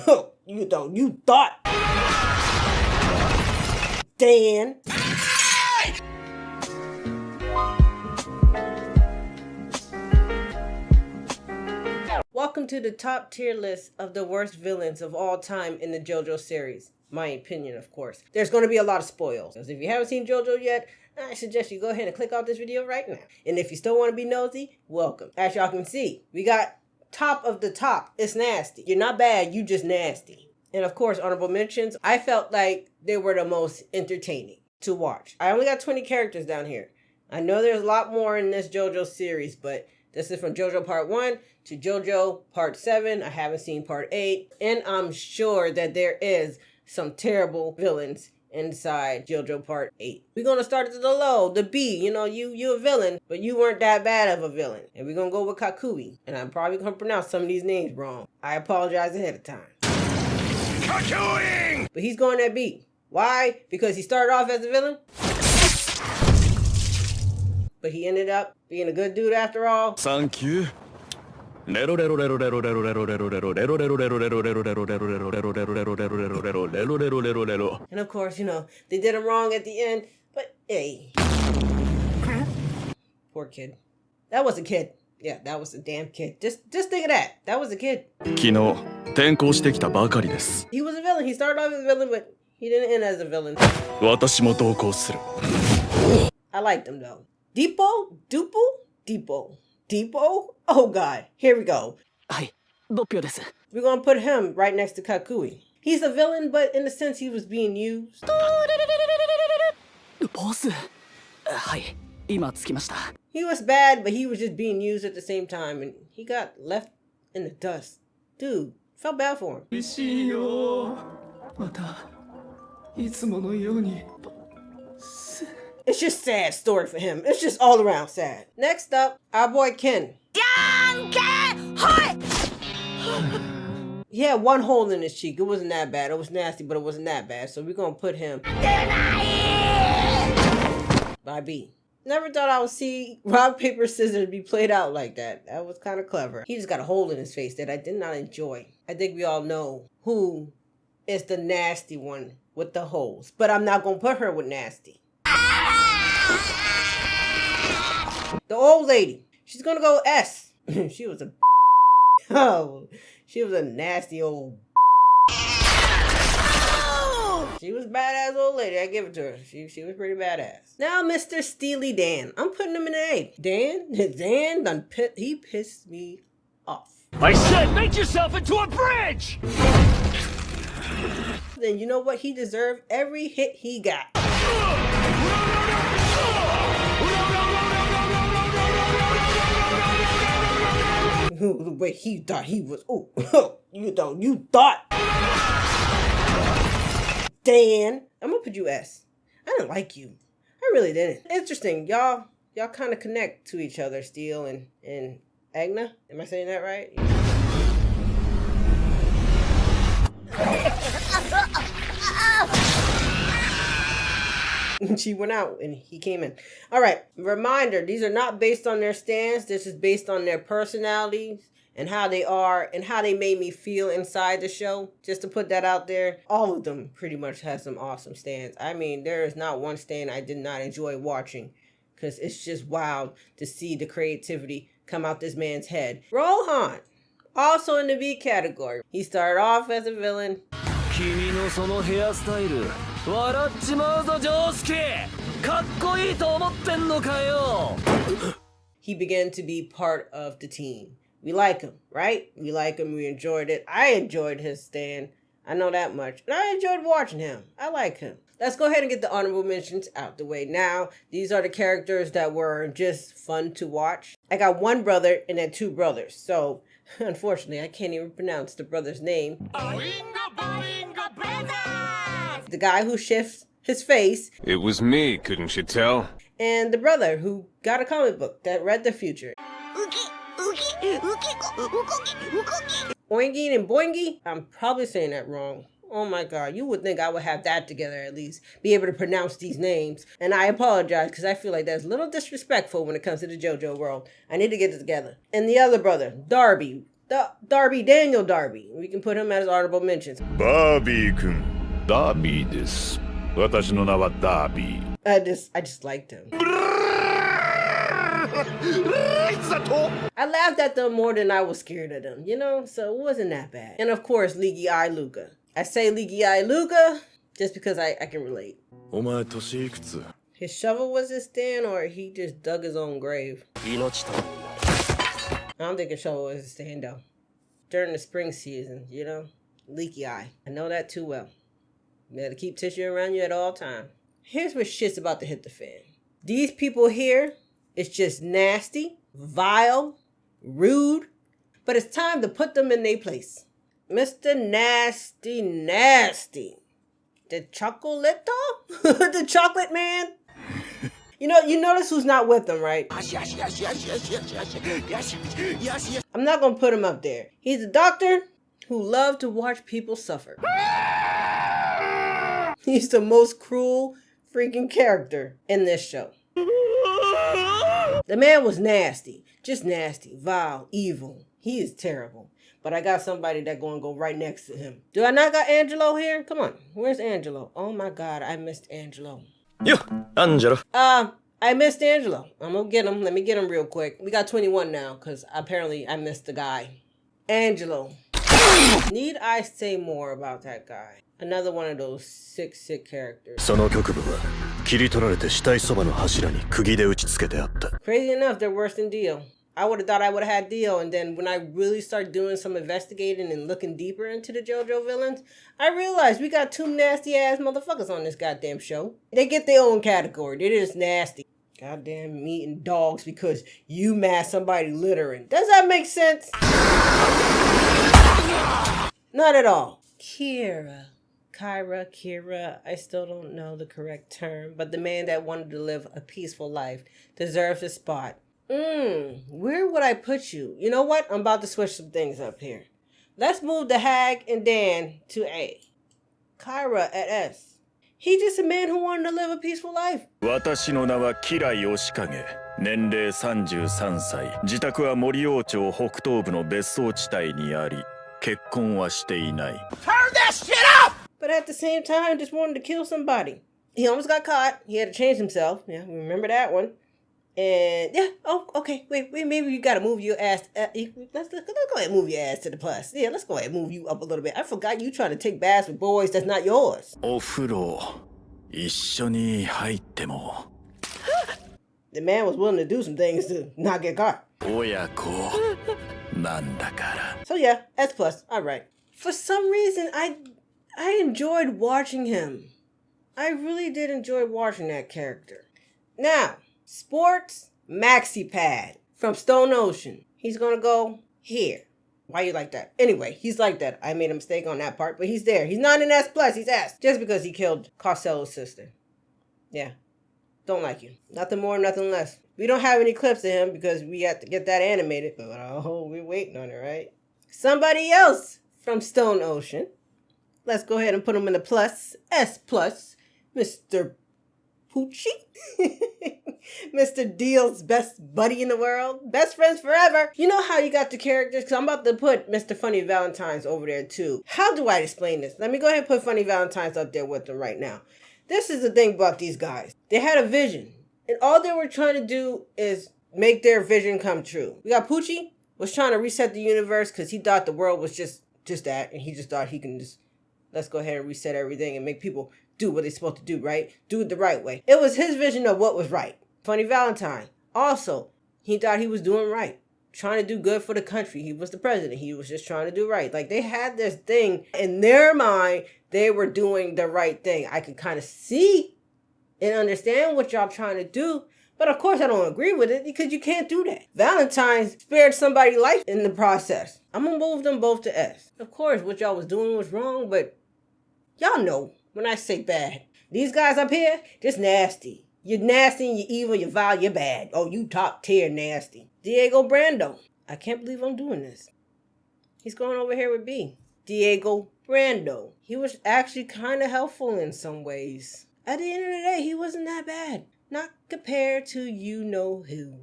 You thought. Dan. Welcome to the top tier list of the worst villains of all time in the Jojo series. My opinion, of course. There's going to be a lot of spoils. If you haven't seen Jojo yet, I suggest you go ahead and click off this video right now. And if you still want to be nosy, welcome. As y'all can see, we got top of the top. It's nasty. You're not bad, you just nasty. And of course, honorable mentions. I felt like they were the most entertaining to watch. I only got 20 characters down here. I know there's a lot more in this Jojo series, but this is from Jojo Part 1 to Jojo Part 7. I haven't seen Part 8. And I'm sure that there is some terrible villains inside Jojo Part 8. We're going to start at the low, the B. You know, you a villain, but you weren't that bad of a villain. And we're going to go with Kakui. And I'm probably going to pronounce some of these names wrong. I apologize ahead of time. Kakui! But he's going at B. Why? Because he started off as a villain? But he ended up being a good dude after all. Thank you. And of course, you know, they did him wrong at the end, but hey. Poor kid. That was a kid. Yeah, that was a damn kid. Just think of that. That was a kid. He was a villain. He started off as a villain, but he didn't end as a villain. I liked him though. Depot? Oh god, here we go. We're gonna put him right next to Kakui. He's a villain, but in a sense he was being used. He was bad, but he was just being used at the same time, and he got left in the dust. Dude, felt bad for him. It's just sad story for him. It's just all around sad. Next up, our boy Ken. He had one hole in his cheek. It wasn't that bad. It was nasty, but it wasn't that bad. So we're going to put him by B. Never thought I would see rock, paper, scissors be played out like that. That was kind of clever. He just got a hole in his face that I did not enjoy. I think we all know who is the nasty one with the holes. But I'm not going to put her with nasty. The old lady. She's gonna go S. She was a she was a nasty old She was badass old lady. I give it to her. She was pretty badass. Now Mr. Steely Dan. I'm putting him in an A. Dan done he pissed me off. I said make yourself into a bridge! Then you know what? He deserved every hit he got. The way he thought he was. You thought. Dan. I'm gonna put you S. I didn't like you. I really didn't. Interesting. Y'all kind of connect to each other, Steel and Agna. Am I saying that right? She went out and he came in. All right. Reminder, these are not based on their stands. This is based on their personalities and how they are and how they made me feel inside the show. Just to put that out there. All of them pretty much have some awesome stands. I mean, there is not one stand I did not enjoy watching because it's just wild to see the creativity come out this man's head. Rohan, also in the B category. He started off as a villain. He began to be part of the team. We like him, right? We like him. We enjoyed it. I enjoyed his stand. I know that much. And I enjoyed watching him. I like him. Let's go ahead and get the honorable mentions out the way now. These are the characters that were just fun to watch. I got one brother and then two brothers. So, unfortunately, I can't even pronounce the brother's name. The guy who shifts his face. It was me, couldn't you tell? And the brother who got a comic book that read the future. Oingy and Boingy? I'm probably saying that wrong. Oh my god, you would think I would have that together at least. Be able to pronounce these names. And I apologize because I feel like that's a little disrespectful when it comes to the JoJo world. I need to get it together. And the other brother, Darby. Daniel Darby. We can put him as honorable mentions. バービー君。ダービーです。私の名はダービー。I just liked him. I laughed at them more than I was scared of them, you know? So it wasn't that bad. And of course, Leaky Eye Luca. I say Leaky Eye Luca just because I can relate. お前年いくつ？ His shovel was his stand, or he just dug his own grave? I don't think a shovel was his stand, though. During the spring season, you know? Leaky eye. I know that too well. You gotta keep tissue around you at all times. Here's where shit's about to hit the fan. These people here, it's just nasty, vile, rude, but it's time to put them in their place. Mr. Nasty Nasty. The Chocolatito? The chocolate man? You notice who's not with them, right? Yes. I'm not gonna put him up there. He's a doctor who loved to watch people suffer. He's the most cruel freaking character in this show. The man was nasty. Just nasty, vile, evil. He is terrible. But I got somebody that's gonna go right next to him. Do I not got Angelo here? Come on. Where's Angelo? Oh my god, I missed Angelo. Yo, Angelo. I missed Angelo. I'm gonna get him. Let me get him real quick. We got 21 now, because apparently I missed the guy. Angelo. Need I say more about that guy? Another one of those sick characters. その局部は切り取られて死体そばの柱に釘で打ち付けてあった。 Crazy enough, they're worse than Dio. I would have thought I would have had Dio, and then when I really start doing some investigating and looking deeper into the JoJo villains, I realized we got two nasty ass motherfuckers on this goddamn show. They get their own category. They're just nasty. Goddamn meat and dogs because you mad somebody littering. Does that make sense? Not at all. Kira, I still don't know the correct term, but the man that wanted to live a peaceful life deserves a spot. Where would I put you? You know what? I'm about to switch some things up here. Let's move the Hag and Dan to A. Kyra at S. He's just a man who wanted to live a peaceful life. 私の名はキラヨシカゲ。年齢33歳。自宅は森王町北東部の別荘地帯にあり、結婚はしていない。Turn that shit up! But at the same time, just wanted to kill somebody. He almost got caught. He had to change himself. Yeah, remember that one. And yeah, okay. Wait, maybe you gotta move your ass. Let's go ahead and move your ass to the plus. Yeah, let's go ahead and move you up a little bit. I forgot you trying to take baths with boys that's not yours. お風呂一緒に入っても。The man was willing to do some things to not get caught. 親子なんだから。 So yeah, S plus. All right. For some reason, I enjoyed watching him. I really did enjoy watching that character. Now. Sports Maxi Pad from Stone Ocean. He's gonna go here. Why you like that? Anyway, he's like that. I made a mistake on that part, but he's there. He's not an S plus. He's S. Just because he killed Costello's sister. Yeah. Don't like you. Nothing more, nothing less. We don't have any clips of him because we have to get that animated. But we're waiting on it, right? Somebody else from Stone Ocean. Let's go ahead and put him in the plus. S plus. Mr. Poochie. Mr. Deal's best buddy in the world. Best friends forever. You know how you got the characters? Because I'm about to put Mr. Funny Valentine's over there too. How do I explain this? Let me go ahead and put Funny Valentine's up there with them right now. This is the thing about these guys. They had a vision. And all they were trying to do is make their vision come true. We got Poochie was trying to reset the universe because he thought the world was just that. And he just thought he can just, let's go ahead and reset everything and make people do what they're supposed to do, right? Do it the right way. It was his vision of what was right. Funny Valentine. Also, he thought he was doing right. Trying to do good for the country. He was the president. He was just trying to do right. Like, they had this thing in their mind. They were doing the right thing. I could kind of see and understand what y'all trying to do. But of course, I don't agree with it because you can't do that. Valentine spared somebody's life in the process. I'm going to move them both to S. Of course, what y'all was doing was wrong, but y'all know when I say bad. These guys up here, just nasty. You're nasty and you're evil, you're vile, you're bad. Oh, you top tier nasty. Diego Brando. I can't believe I'm doing this. He's going over here with B. Diego Brando. He was actually kind of helpful in some ways. At the end of the day, he wasn't that bad. Not compared to you know who.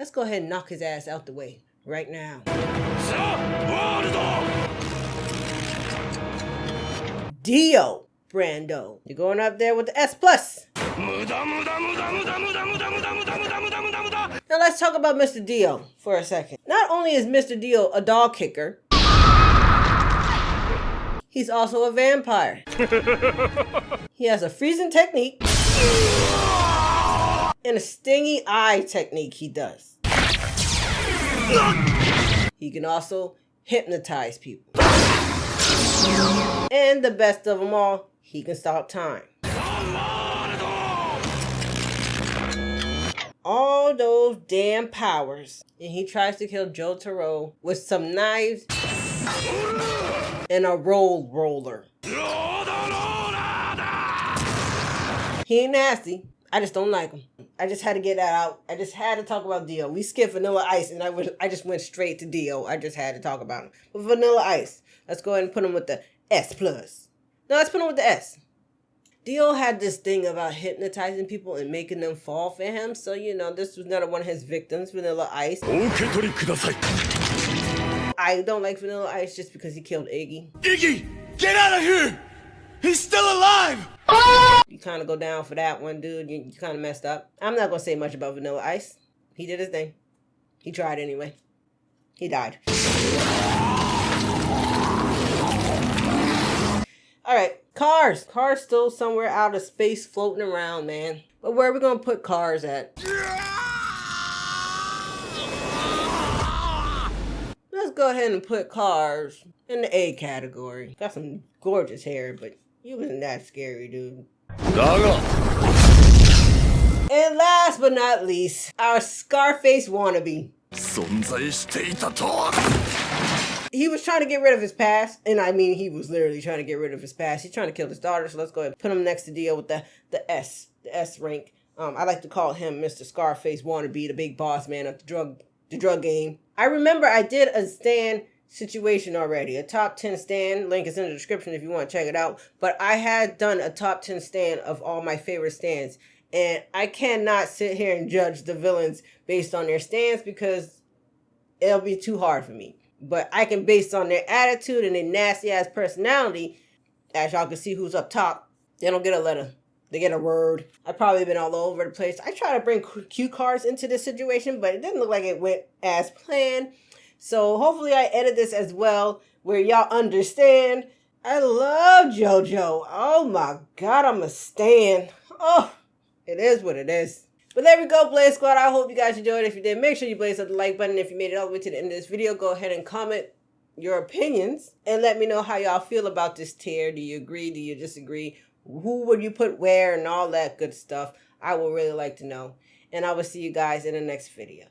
Let's go ahead and knock his ass out the way right now. Dio Brando. You're going up there with the S+. Now let's talk about Mr. Dio for a second. Not only is Mr. Dio a dog kicker, he's also a vampire. He has a freezing technique and a stingy eye technique he does. He can also hypnotize people. And the best of them all, he can stop time. All those damn powers. And he tries to kill Jotaro with some knives and a roller. He ain't nasty. I just don't like him. I just had to get that out. I just had to talk about Dio. We skipped Vanilla Ice and I just went straight to Dio. I just had to talk about him. But Vanilla Ice, let's go ahead and put him with the S+. No, let's put him with the S. Dio had this thing about hypnotizing people and making them fall for him. So, you know, this was another one of his victims, Vanilla Ice. I don't like Vanilla Ice just because he killed Iggy. Iggy, get out of here! He's still alive! You kind of go down for that one, dude. You kind of messed up. I'm not going to say much about Vanilla Ice. He did his thing. He tried anyway. He died. Alright, Cars. Cars still somewhere out of space floating around, man. But where are we going to put Cars at? Let's go ahead and put Cars in the A category. Got some gorgeous hair, but you wasn't that scary, dude. And last but not least, our Scarface Wannabe. He was trying to get rid of his past, and I mean, he was literally trying to get rid of his past. He's trying to kill his daughter, so let's go ahead and put him next to Dio with the S rank. I like to call him Mr. Scarface Wannabe, the big boss man of the drug game. I remember I did a stand situation already, a top 10 stand. Link is in the description if you want to check it out. But I had done a top 10 stand of all my favorite stands, and I cannot sit here and judge the villains based on their stands because it'll be too hard for me. But I can, based on their attitude and their nasty ass personality, as y'all can see who's up top, they don't get a letter. They get a word. I've probably been all over the place. I try to bring cue cards into this situation, but it didn't look like it went as planned. So hopefully I edit this as well, where y'all understand. I love Jojo. Oh my God, I'm a stan. Oh, it is what it is. But there we go, Blaze Squad. I hope you guys enjoyed. If you did, make sure you blaze up the like button. If you made it all the way to the end of this video, go ahead and comment your opinions and let me know how y'all feel about this tier. Do you agree? Do you disagree? Who would you put where and all that good stuff? I would really like to know. And I will see you guys in the next video.